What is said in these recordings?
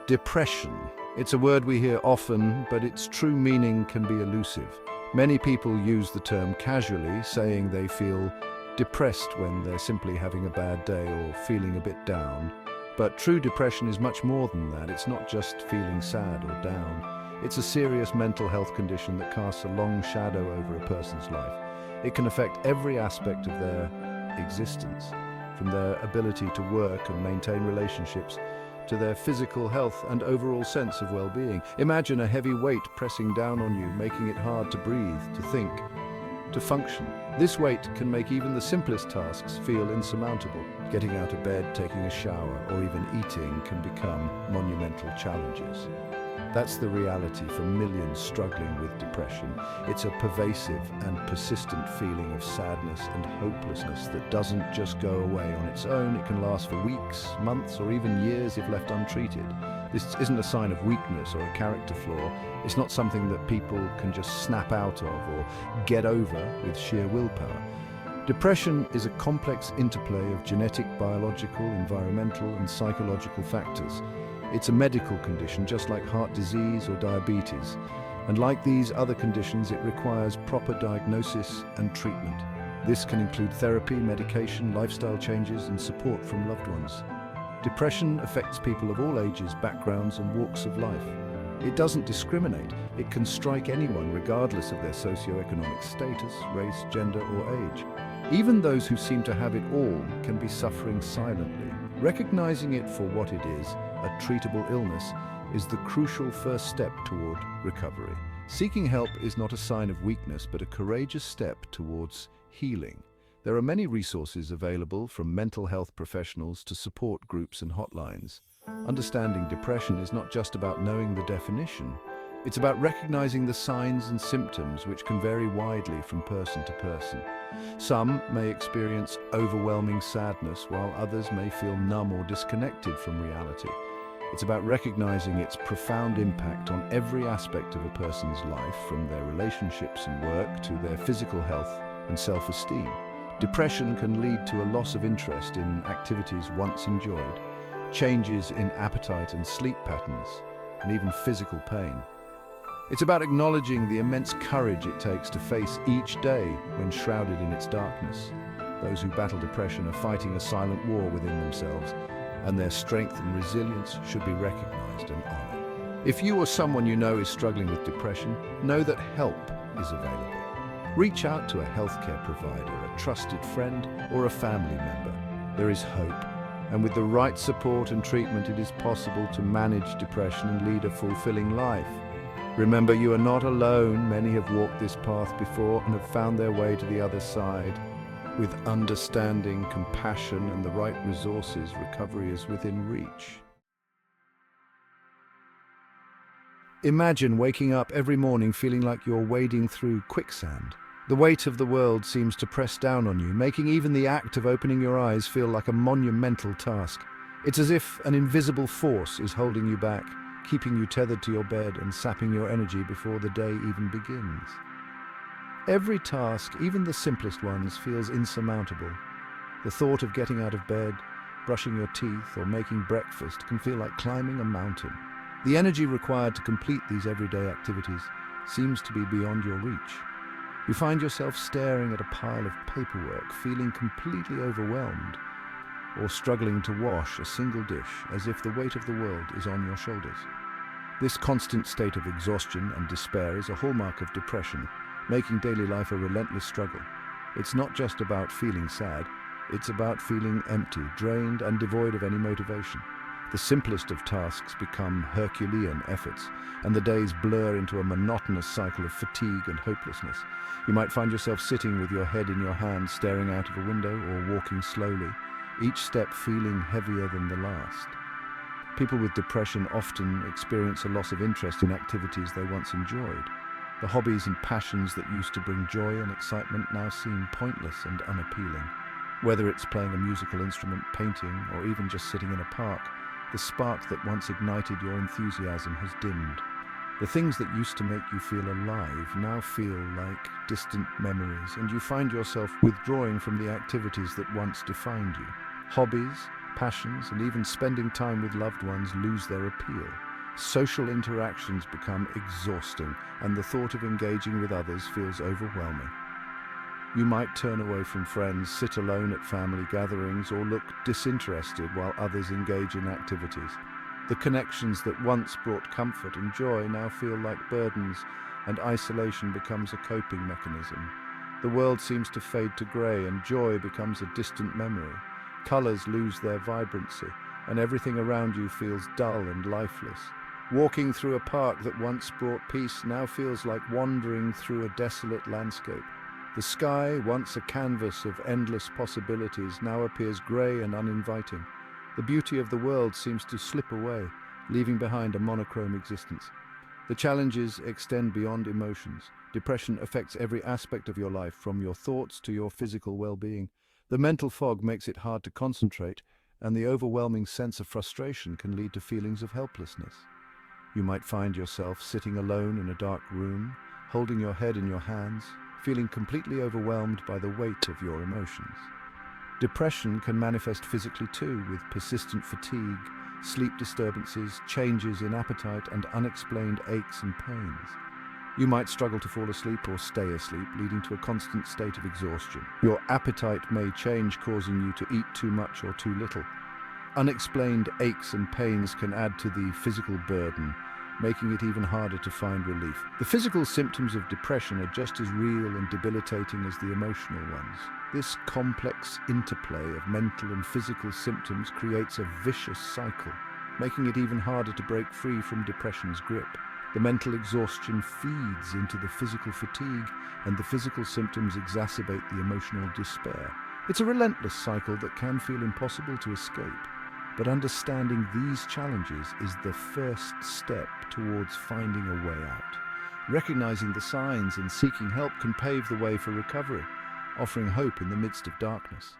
Depression. It's a word we hear often, but its true meaning can be elusive. Many people use the term casually, saying they feel depressed when they're simply having a bad day or feeling a bit down. But true depression is much more than that. It's not just feeling sad or down. It's a serious mental health condition that casts a long shadow over a person's life. It can affect every aspect of their existence, from their ability to work and maintain relationships to their physical health and overall sense of well-being. Imagine a heavy weight pressing down on you, making it hard to breathe, to think, to function. This weight can make even the simplest tasks feel insurmountable. Getting out of bed, taking a shower, or even eating can become monumental challenges. That's the reality for millions struggling with depression. It's a pervasive and persistent feeling of sadness and hopelessness that doesn't just go away on its own. It can last for weeks, months, or even years if left untreated. This isn't a sign of weakness or a character flaw. It's not something that people can just snap out of or get over with sheer willpower. Depression is a complex interplay of genetic, biological, environmental, and psychological factors. It's a medical condition, just like heart disease or diabetes. And like these other conditions, it requires proper diagnosis and treatment. This can include therapy, medication, lifestyle changes, and support from loved ones. Depression affects people of all ages, backgrounds, and walks of life. It doesn't discriminate. It can strike anyone regardless of their socioeconomic status, race, gender, or age. Even those who seem to have it all can be suffering silently. Recognizing it for what it is, a treatable illness, is the crucial first step toward recovery. Seeking help is not a sign of weakness, but a courageous step towards healing. There are many resources available, from mental health professionals to support groups and hotlines. Understanding depression is not just about knowing the definition. It's about recognizing the signs and symptoms, which can vary widely from person to person. Some may experience overwhelming sadness, while others may feel numb or disconnected from reality. It's about recognizing its profound impact on every aspect of a person's life, from their relationships and work to their physical health and self-esteem. Depression can lead to a loss of interest in activities once enjoyed, changes in appetite and sleep patterns, and even physical pain. It's about acknowledging the immense courage it takes to face each day when shrouded in its darkness. Those who battle depression are fighting a silent war within themselves, and their strength and resilience should be recognized and honored. If you or someone you know is struggling with depression, know that help is available. Reach out to a healthcare provider, a trusted friend, or a family member. There is hope, and with the right support and treatment, it is possible to manage depression and lead a fulfilling life. Remember, you are not alone. Many have walked this path before and have found their way to the other side. With understanding, compassion, and the right resources, recovery is within reach. Imagine waking up every morning feeling like you're wading through quicksand. The weight of the world seems to press down on you, making even the act of opening your eyes feel like a monumental task. It's as if an invisible force is holding you back, keeping you tethered to your bed and sapping your energy before the day even begins. Every task, even the simplest ones, feels insurmountable. The thought of getting out of bed, brushing your teeth, or making breakfast can feel like climbing a mountain. The energy required to complete these everyday activities seems to be beyond your reach. You find yourself staring at a pile of paperwork, feeling completely overwhelmed, or struggling to wash a single dish as if the weight of the world is on your shoulders. This constant state of exhaustion and despair is a hallmark of depression, making daily life a relentless struggle. It's not just about feeling sad, it's about feeling empty, drained, and devoid of any motivation. The simplest of tasks become Herculean efforts, and the days blur into a monotonous cycle of fatigue and hopelessness. You might find yourself sitting with your head in your hands, staring out of a window, or walking slowly, each step feeling heavier than the last. People with depression often experience a loss of interest in activities they once enjoyed. The hobbies and passions that used to bring joy and excitement now seem pointless and unappealing. Whether it's playing a musical instrument, painting, or even just sitting in a park, the spark that once ignited your enthusiasm has dimmed. The things that used to make you feel alive now feel like distant memories, and you find yourself withdrawing from the activities that once defined you. Hobbies, passions, and even spending time with loved ones lose their appeal. Social interactions become exhausting, and the thought of engaging with others feels overwhelming. You might turn away from friends, sit alone at family gatherings, or look disinterested while others engage in activities. The connections that once brought comfort and joy now feel like burdens, and isolation becomes a coping mechanism. The world seems to fade to grey, and joy becomes a distant memory. Colours lose their vibrancy, and everything around you feels dull and lifeless. Walking through a park that once brought peace now feels like wandering through a desolate landscape. The sky, once a canvas of endless possibilities, now appears grey and uninviting. The beauty of the world seems to slip away, leaving behind a monochrome existence. The challenges extend beyond emotions. Depression affects every aspect of your life, from your thoughts to your physical well-being. The mental fog makes it hard to concentrate, and the overwhelming sense of frustration can lead to feelings of helplessness. You might find yourself sitting alone in a dark room, holding your head in your hands, feeling completely overwhelmed by the weight of your emotions. Depression can manifest physically too, with persistent fatigue, sleep disturbances, changes in appetite, and unexplained aches and pains. You might struggle to fall asleep or stay asleep, leading to a constant state of exhaustion. Your appetite may change, causing you to eat too much or too little. Unexplained aches and pains can add to the physical burden, making it even harder to find relief. The physical symptoms of depression are just as real and debilitating as the emotional ones. This complex interplay of mental and physical symptoms creates a vicious cycle, making it even harder to break free from depression's grip. The mental exhaustion feeds into the physical fatigue, and the physical symptoms exacerbate the emotional despair. It's a relentless cycle that can feel impossible to escape. But understanding these challenges is the first step towards finding a way out. Recognizing the signs and seeking help can pave the way for recovery, offering hope in the midst of darkness.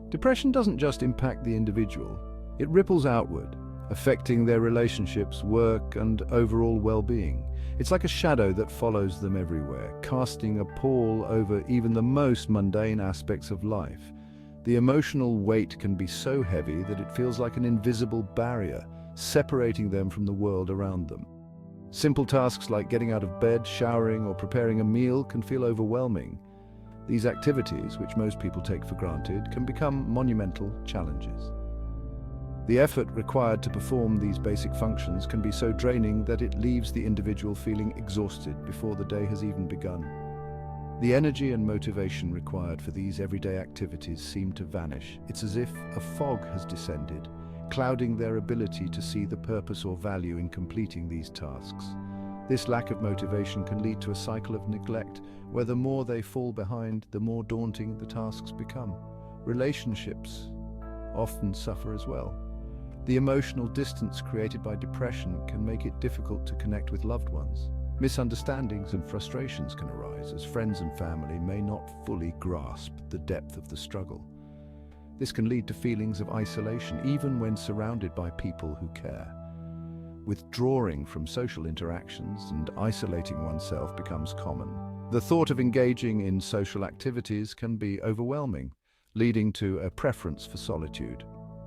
Depression doesn't just impact the individual, it ripples outward, affecting their relationships, work, and overall well-being. It's like a shadow that follows them everywhere, casting a pall over even the most mundane aspects of life. The emotional weight can be so heavy that it feels like an invisible barrier, separating them from the world around them. Simple tasks like getting out of bed, showering, or preparing a meal can feel overwhelming. These activities, which most people take for granted, can become monumental challenges. The effort required to perform these basic functions can be so draining that it leaves the individual feeling exhausted before the day has even begun. The energy and motivation required for these everyday activities seem to vanish. It's as if a fog has descended, clouding their ability to see the purpose or value in completing these tasks. This lack of motivation can lead to a cycle of neglect, where the more they fall behind, the more daunting the tasks become. Relationships often suffer as well. The emotional distance created by depression can make it difficult to connect with loved ones. Misunderstandings and frustrations can arise, as friends and family may not fully grasp the depth of the struggle. This can lead to feelings of isolation, even when surrounded by people who care. Withdrawing from social interactions and isolating oneself becomes common. The thought of engaging in social activities can be overwhelming, leading to a preference for solitude.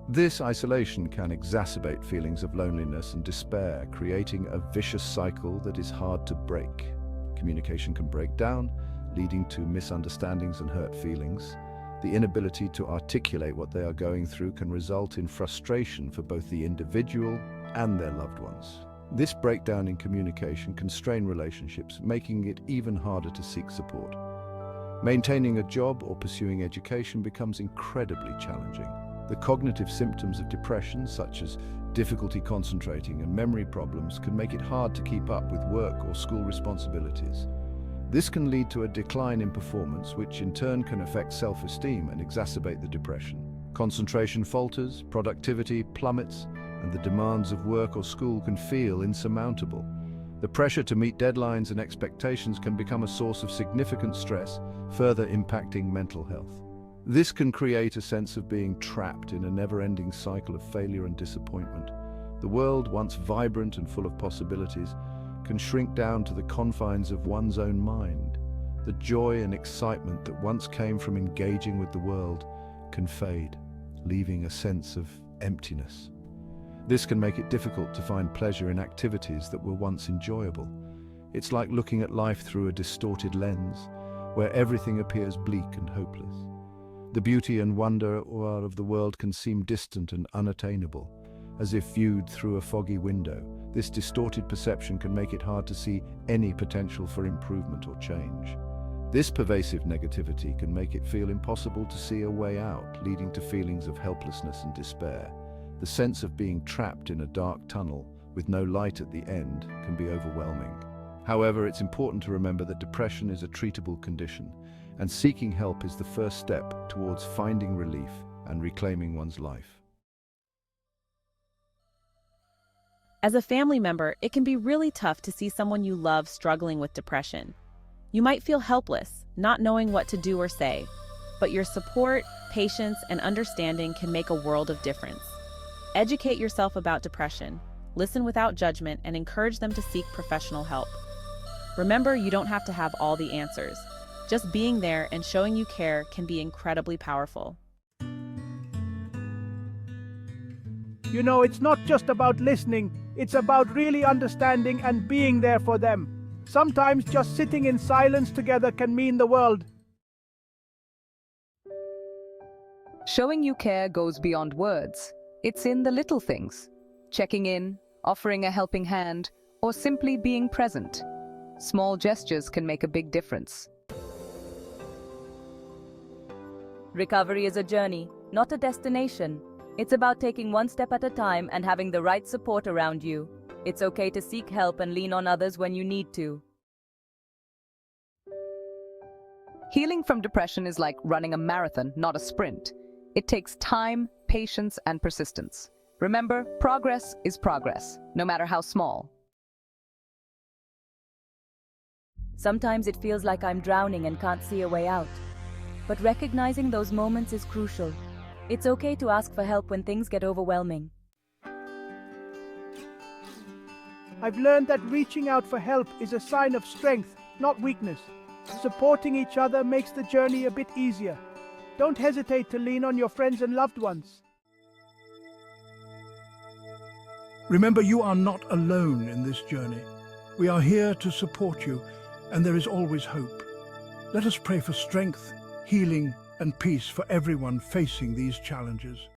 This isolation can exacerbate feelings of loneliness and despair, creating a vicious cycle that is hard to break. Communication can break down, leading to misunderstandings and hurt feelings. The inability to articulate what they are going through can result in frustration for both the individual and their loved ones. This breakdown in communication can strain relationships, making it even harder to seek support. Maintaining a job or pursuing education becomes incredibly challenging. The cognitive symptoms of depression, such as difficulty concentrating and memory problems, can make it hard to keep up with work or school responsibilities. This can lead to a decline in performance, which in turn can affect self-esteem and exacerbate the depression. Concentration falters, productivity plummets, and the demands of work or school can feel insurmountable. The pressure to meet deadlines and expectations can become a source of significant stress, further impacting mental health. This can create a sense of being trapped in a never-ending cycle of failure and disappointment. The world, once vibrant and full of possibilities, can shrink down to the confines of one's own mind. The joy and excitement that once came from engaging with the world can fade, leaving a sense of emptiness. This can make it difficult to find pleasure in activities that were once enjoyable. It's like looking at life through a distorted lens, where everything appears bleak and hopeless. The beauty and wonder of the world can seem distant and unattainable, as if viewed through a foggy window. This distorted perception can make it hard to see any potential for improvement or change. This pervasive negativity can make it feel impossible to see a way out, leading to feelings of helplessness and despair. The sense of being trapped in a dark tunnel with no light at the end can be overwhelming. However, it's important to remember that depression is a treatable condition, and seeking help is the first step towards finding relief and reclaiming one's life. As a family member, it can be really tough to see someone you love struggling with depression. You might feel helpless, not knowing what to do or say, but your support, patience, and understanding can make a world of difference. Educate yourself about depression, listen without judgment, and encourage them to seek professional help. Remember, you don't have to have all the answers. Just being there and showing you care can be incredibly powerful. You know, it's not just about listening, it's about really understanding and being there for them. Sometimes just sitting in silence together can mean the world. Showing you care goes beyond words. It's in the little things. Checking in, offering a helping hand, or simply being present. Small gestures can make a big difference. Recovery is a journey, not a destination. It's about taking one step at a time and having the right support around you. It's okay to seek help and lean on others when you need to. Healing from depression is like running a marathon, not a sprint. It takes time, patience, and persistence. Remember, progress is progress, no matter how small. Sometimes it feels like I'm drowning and can't see a way out. But recognizing those moments is crucial. It's okay to ask for help when things get overwhelming. I've learned that reaching out for help is a sign of strength, not weakness. Supporting each other makes the journey a bit easier. Don't hesitate to lean on your friends and loved ones. Remember, you are not alone in this journey. We are here to support you, and there is always hope. Let us pray for strength, healing, and peace for everyone facing these challenges.